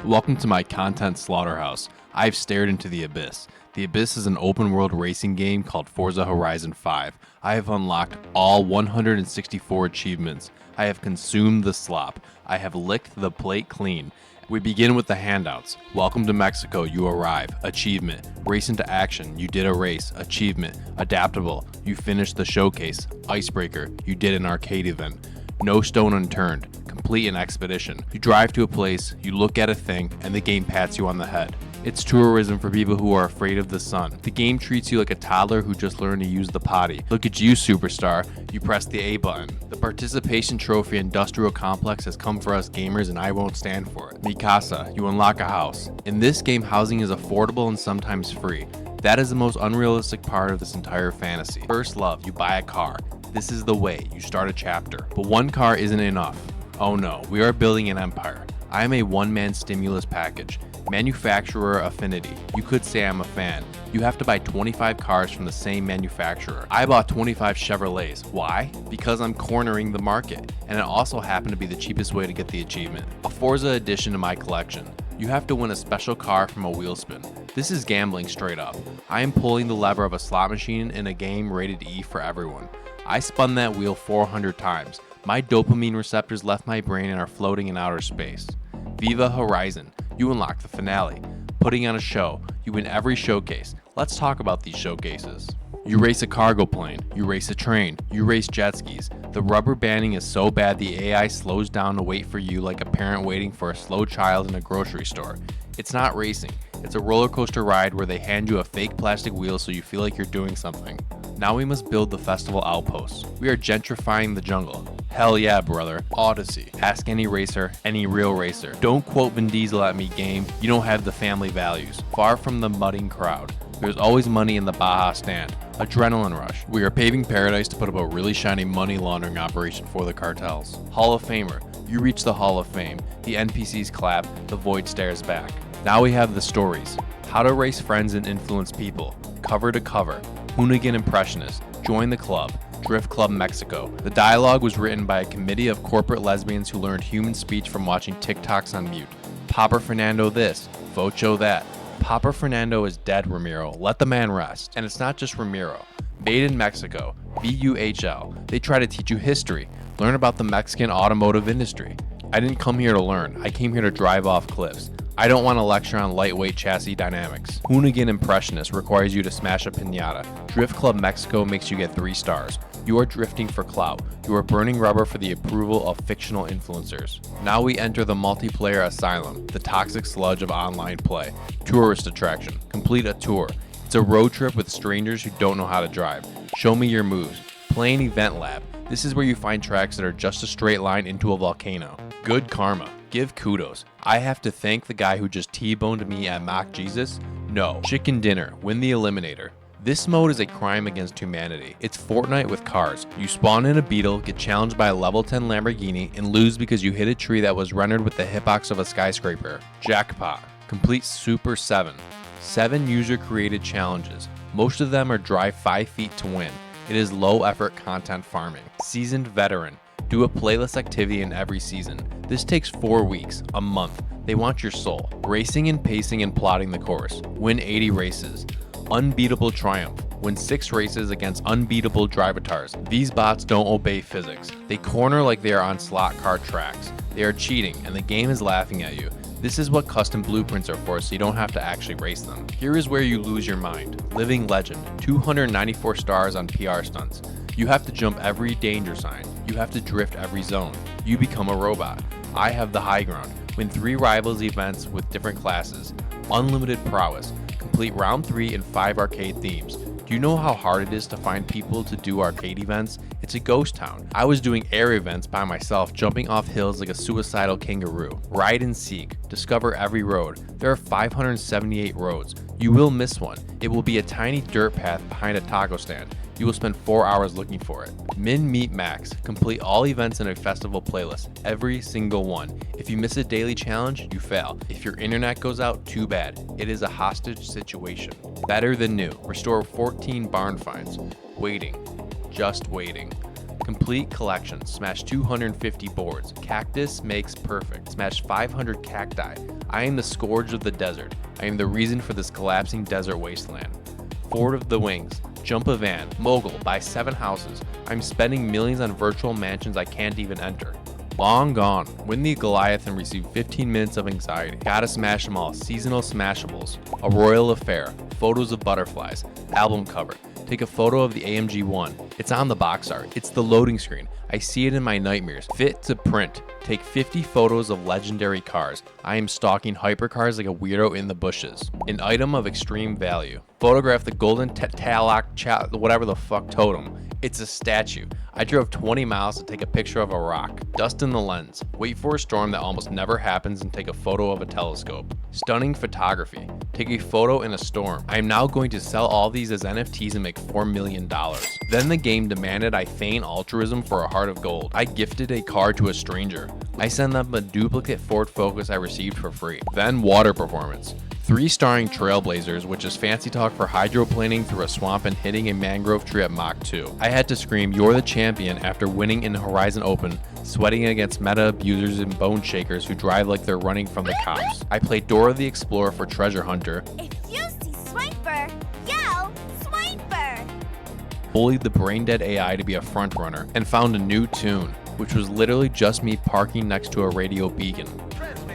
Welcome to my content slaughterhouse. I've stared into the abyss. The Abyss is an open world racing game called Forza Horizon 5. I have unlocked all 164 achievements. I have consumed the slop. I have licked the plate clean. We begin with the handouts. Welcome to Mexico, you arrive. Achievement. Race into action, you did a race. Achievement. Adaptable, you finished the showcase. Icebreaker, you did an arcade event. No stone unturned. Complete an expedition. You drive to a place, you look at a thing, and the game pats you on the head. It's tourism for people who are afraid of the sun. The game treats you like a toddler who just learned to use the potty. Look at you, superstar. You press the A button. The participation trophy industrial complex has come for us gamers and I won't stand for it. Mikasa, you unlock a house. In this game, housing is affordable and sometimes free. That is the most unrealistic part of this entire fantasy. First love, you buy a car. This is the way, you start a chapter. But one car isn't enough. Oh no, we are building an empire. I am a one-man stimulus package. Manufacturer affinity. You could say I'm a fan. You have to buy 25 cars from the same manufacturer. I bought 25 Chevrolets. Why? Because I'm cornering the market, and it also happened to be the cheapest way to get the achievement. A Forza addition to my collection. You have to win a special car from a wheel spin. This is gambling straight up. I am pulling the lever of a slot machine in a game rated E for everyone. I spun that wheel 400 times. My dopamine receptors left my brain and are floating in outer space. Viva Horizon. You unlock the finale. Putting on a show. You win every showcase. Let's talk about these showcases. You race a cargo plane. You race a train. You race jet skis. The rubber banding is so bad the AI slows down to wait for you like a parent waiting for a slow child in a grocery store. It's not racing. It's a roller coaster ride where they hand you a fake plastic wheel so you feel like you're doing something. Now we must build the festival outposts. We are gentrifying the jungle. Hell yeah, brother. Odyssey. Ask any racer, any real racer. Don't quote Vin Diesel at me, game. You don't have the family values. Far from the mudding crowd. There's always money in the Baja stand. Adrenaline rush. We are paving paradise to put up a really shiny money laundering operation for the cartels. Hall of Famer. You reach the Hall of Fame. The NPCs clap. The void stares back. Now we have the stories. How to race friends and influence people. Cover to cover. Hoonigan Impressionist. Join the club. Drift Club Mexico. The dialogue was written by a committee of corporate lesbians who learned human speech from watching TikToks on mute. Papa Fernando this, Focho that. Papa Fernando is dead, Ramiro. Let the man rest. And it's not just Ramiro. Made in Mexico. VUHL. They try to teach you history. Learn about the Mexican automotive industry. I didn't come here to learn. I came here to drive off cliffs. I don't want to lecture on lightweight chassis dynamics. Hoonigan Impressionist requires you to smash a piñata. Drift Club Mexico makes you get 3 stars. You are drifting for clout. You are burning rubber for the approval of fictional influencers. Now we enter the multiplayer asylum, the toxic sludge of online play. Tourist attraction. Complete a tour. It's a road trip with strangers who don't know how to drive. Show me your moves. Play an event lab. This is where you find tracks that are just a straight line into a volcano. Good karma. Give kudos. I have to thank the guy who just T-boned me at Mock Jesus? No. Chicken dinner. Win the Eliminator. This mode is a crime against humanity. It's Fortnite with cars. You spawn in a Beetle, get challenged by a level 10 Lamborghini, and lose because you hit a tree that was rendered with the hitbox of a skyscraper. Jackpot. Complete Super 7. 7 user-created challenges. Most of them are drive 5 feet to win. It is low-effort content farming. Seasoned Veteran. Do a playlist activity in every season. This takes 4 weeks, a month. They want your soul. Racing and pacing and plotting the course. Win 80 races. Unbeatable Triumph. Win 6 races against unbeatable drivatars. These bots don't obey physics. They corner like they are on slot car tracks. They are cheating, and the game is laughing at you. This is what custom blueprints are for, so you don't have to actually race them. Here is where you lose your mind. Living Legend. 294 stars on PR stunts. You have to jump every danger sign. You have to drift every zone. You become a robot. I have the high ground. Win 3 rivals events with different classes. Unlimited prowess. Complete round 3 and 5 arcade themes. Do you know how hard it is to find people to do arcade events? It's a ghost town. I was doing air events by myself, jumping off hills like a suicidal kangaroo. Ride and seek. Discover every road. There are 578 roads. You will miss one. It will be a tiny dirt path behind a taco stand. You will spend 4 hours looking for it. Min Meet Max. Complete all events in a festival playlist. Every single one. If you miss a daily challenge, you fail. If your internet goes out, too bad. It is a hostage situation. Better than new. Restore 14 barn finds. Waiting. Just waiting. Complete collection. Smash 250 boards. Cactus makes perfect. Smash 500 cacti. I am the scourge of the desert. I am the reason for this collapsing desert wasteland. Ford of the Wings. Jump a van. Mogul. Buy 7 houses. I'm spending millions on virtual mansions I can't even enter. Long gone. Win the Goliath and receive 15 minutes of anxiety. Gotta smash them all. Seasonal smashables. A royal affair. Photos of butterflies. Album cover. Take a photo of the AMG 1. It's on the box art. It's the loading screen. I see it in my nightmares. Fit to print. Take 50 photos of legendary cars. I am stalking hypercars like a weirdo in the bushes. An item of extreme value. Photograph the golden Talak whatever the fuck totem. It's a statue. I drove 20 miles to take a picture of a rock. Dust in the lens. Wait for a storm that almost never happens and take a photo of a telescope. Stunning photography. Take a photo in a storm. I am now going to sell all these as NFTs and make $4 million. Then the game demanded I feign altruism for a heart of gold. I gifted a car to a stranger. I sent them a duplicate Ford Focus I received for free. Then water performance. 3-starring Trailblazers, which is fancy talk for hydroplaning through a swamp and hitting a mangrove tree at Mach 2. I had to scream, "You're the champion," after winning in Horizon Open, sweating against meta abusers and bone shakers who drive like they're running from the cops. I played Dora the Explorer for Treasure Hunter. If you see Swiper, yell, Swiper! Bullied the brain-dead AI to be a frontrunner, and found a new tune, which was literally just me parking next to a radio beacon.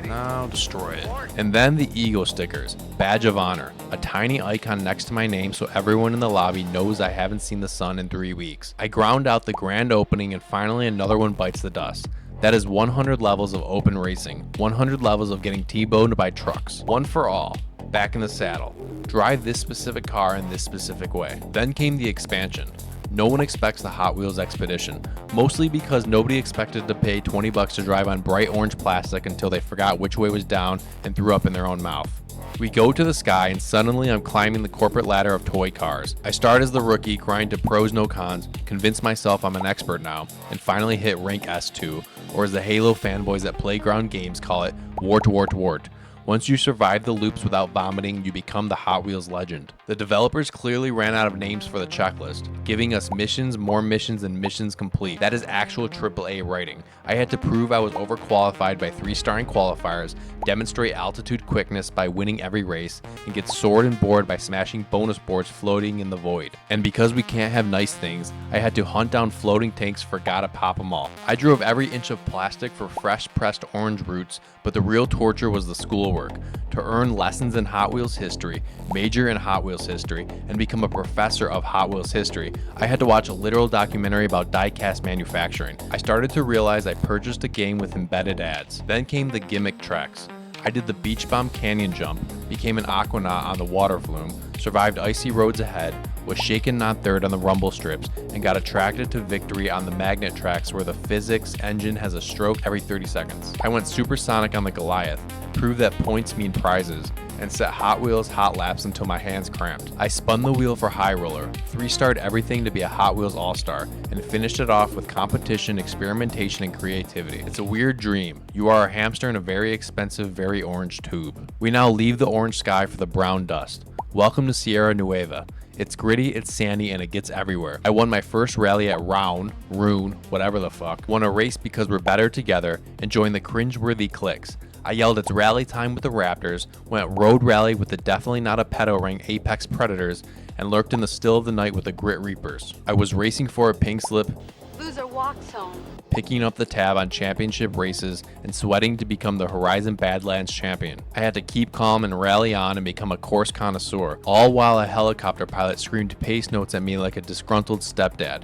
Now destroy it. And then the ego stickers. Badge of honor. A tiny icon next to my name so everyone in the lobby knows I haven't seen the sun in 3 weeks. I ground out the grand opening and finally another one bites the dust. That is 100 levels of open racing. 100 levels of getting T-boned by trucks. One for all. Back in the saddle. Drive this specific car in this specific way. Then came the expansion. No one expects the Hot Wheels Expedition, mostly because nobody expected to pay $20 to drive on bright orange plastic until they forgot which way was down and threw up in their own mouth. We go to the sky and suddenly I'm climbing the corporate ladder of toy cars. I start as the rookie, grind to pros no cons, convince myself I'm an expert now, and finally hit rank S2, or as the Halo fanboys at Playground Games call it, wart wart wart. Once you survive the loops without vomiting, you become the Hot Wheels legend. The developers clearly ran out of names for the checklist, giving us missions, more missions, and missions complete. That is actual AAA writing. I had to prove I was overqualified by 3-starring qualifiers, demonstrate altitude quickness by winning every race, and get sword and board by smashing bonus boards floating in the void. And because we can't have nice things, I had to hunt down floating tanks for gotta pop them all. I drove every inch of plastic for fresh pressed orange roots, but the real torture was the schoolwork. To earn lessons in Hot Wheels history, major in Hot Wheels history, and become a professor of Hot Wheels history, I had to watch a literal documentary about die-cast manufacturing. I started to realize I purchased a game with embedded ads. Then came the gimmick tracks. I did the Beach Bomb Canyon jump, became an aquanaut on the water flume, survived icy roads ahead, was shaken not third on the rumble strips, and got attracted to victory on the magnet tracks where the physics engine has a stroke every 30 seconds. I went supersonic on the Goliath, proved that points mean prizes, and set Hot Wheels hot laps until my hands cramped. I spun the wheel for High Roller, 3-starred everything to be a Hot Wheels All-Star, and finished it off with competition, experimentation, and creativity. It's a weird dream. You are a hamster in a very expensive, very orange tube. We now leave the orange sky for the brown dust. Welcome to Sierra Nueva. It's gritty, it's sandy, and it gets everywhere. I won my first rally at Rune, whatever the fuck. Won a race because we're better together, and joined the cringeworthy cliques. I yelled it's rally time with the Raptors, went road rally with the definitely not a pedo ring Apex Predators, and lurked in the still of the night with the Grit Reapers. I was racing for a pink slip, Loser walks home. picking up the tab on championship races, and sweating to become the Horizon Badlands champion. I had to keep calm and rally on and become a course connoisseur, all while a helicopter pilot screamed pace notes at me like a disgruntled stepdad.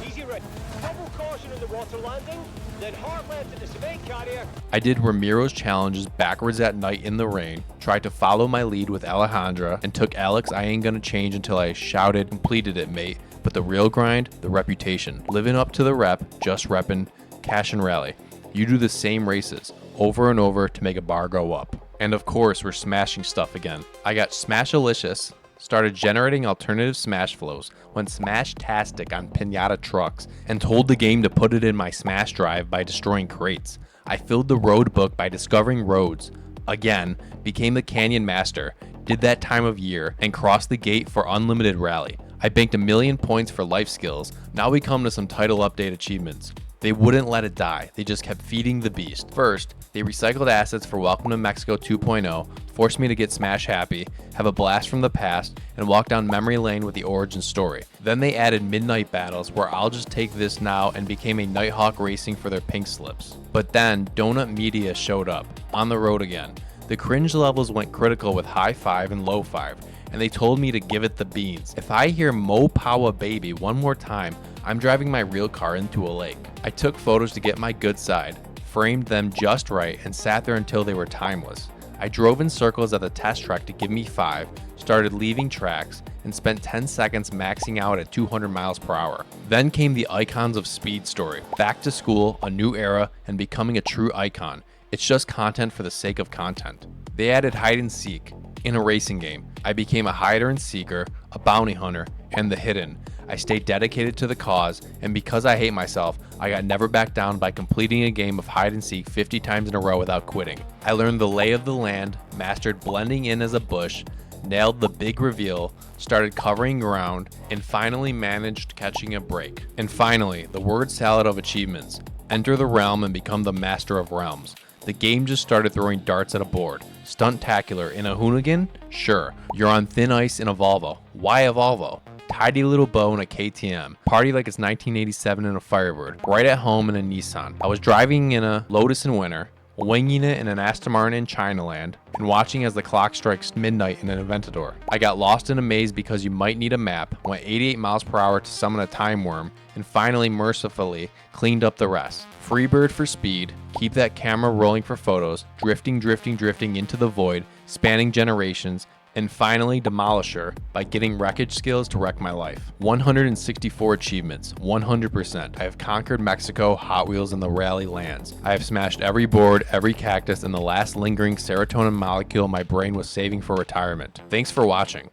Easy right. Double caution in the water landing, then hard left at the cement carrier. I did Ramiro's challenges backwards at night in the rain, tried to follow my lead with Alejandra, and took Alex I ain't gonna change until I shouted, completed it, mate. But the real grind, the reputation. Living up to the rep, just reppin', cash and rally. You do the same races, over and over to make a bar go up. And of course, we're smashing stuff again. I got Smashalicious, started generating alternative smash flows, went smash-tastic on pinata trucks, and told the game to put it in my smash drive by destroying crates. I filled the road book by discovering roads. Again, became the canyon master, did that time of year, and crossed the gate for unlimited rally. I banked 1,000,000 points for life skills. Now we come to some title update achievements. They wouldn't let it die, they just kept feeding the beast. First, they recycled assets for Welcome to Mexico 2.0, forced me to get smash happy, have a blast from the past, and walk down memory lane with the origin story. Then they added midnight battles where I'll just take this now and became a Nighthawk racing for their pink slips. But then Donut Media showed up, on the road again. The cringe levels went critical with high 5 and low 5, and they told me to give it the beans. If I hear Mo Powa Baby one more time, I'm driving my real car into a lake. I took photos to get my good side, framed them just right, and sat there until they were timeless. I drove in circles at the test track to give me 5, started leaving tracks, and spent 10 seconds maxing out at 200 miles per hour. Then came the Icons of Speed story. Back to school, a new era, and becoming a true icon. It's just content for the sake of content. They added hide and seek. In a racing game, I became a hider and seeker, a bounty hunter, and the hidden. I stayed dedicated to the cause, and because I hate myself, I got never back down by completing a game of hide and seek 50 times in a row without quitting. I learned the lay of the land, mastered blending in as a bush, nailed the big reveal, started covering ground, and finally managed catching a break. And finally, the word salad of achievements. Enter the realm and become the master of realms. The game just started throwing darts at a board. Stuntacular in a Hoonigan? Sure. You're on thin ice in a Volvo. Why a Volvo? Tidy little bow in a KTM. Party like it's 1987 in a Firebird. Right at home in a Nissan. I was driving in a Lotus in winter, winging it in an Aston Martin in Chinaland, and watching as the clock strikes midnight in an Aventador. I got lost in a maze because you might need a map, went 88 miles per hour to summon a time worm, and finally mercifully cleaned up the rest. Freebird for speed, keep that camera rolling for photos, drifting into the void, spanning generations, and finally Demolisher by getting wreckage skills to wreck my life. 164 achievements, 100%. I have conquered Mexico, Hot Wheels, and the rally lands. I have smashed every board, every cactus, and the last lingering serotonin molecule my brain was saving for retirement. Thanks for watching.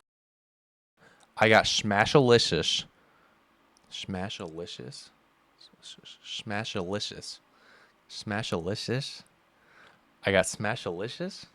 I got Smashalicious. Smashalicious? Smashalicious. Smashalicious? I got Smashalicious?